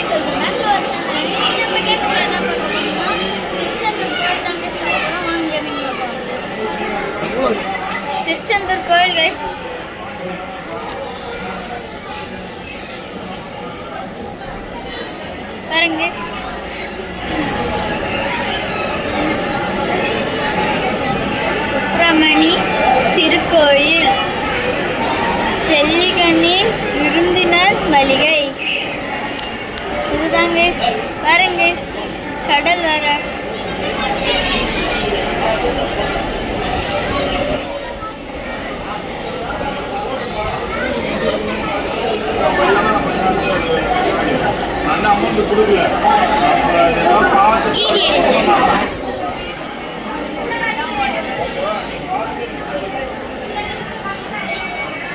Guys welcome back to our channel. இன்னைக்கு நம்ம கேம்ல என்ன பார்க்க போறோம்னா திருச்செந்தூர் கோயில் தாங்க போறோம். வாங்க கேமிங்ல போறோம். திருச்செந்தூர் கோயில் கைஸ். பாருங்க கைஸ். சுப்பிரமணி திருக்கோயில், செல்லிகண்ணி விருந்தினர் மளிகை. இதுதாங்க பாருங்க கடல் வர.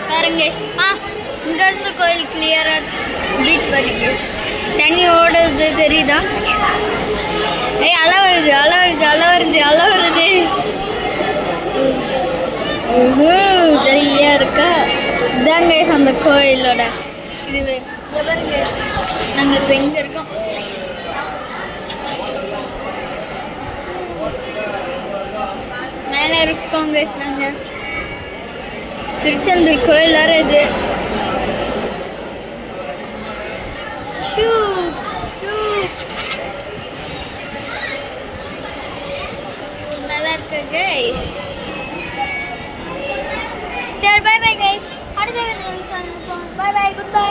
பாருங்க இங்க இருந்து கோயில் கிளியரா பீச் பாருங்க. தண்ணி ஓடுறது தெரியுதா? அலை வருது அலை வருது அலை வருது அலை வருது. ஜாலியா இருக்கா? இதாங்க அந்த கோயிலோட இது. பாருங்க நாங்க இப்ப எங்க இருக்கோம்? மேல இருக்கோங்க நாங்க. திருச்செந்தூர் கோயில் வேற இது. நல்லா இருக்கு கைஸ். சரி பை பை கைஸ். அடுத்த வீடியோல சந்திப்போம். Bye bye, good by.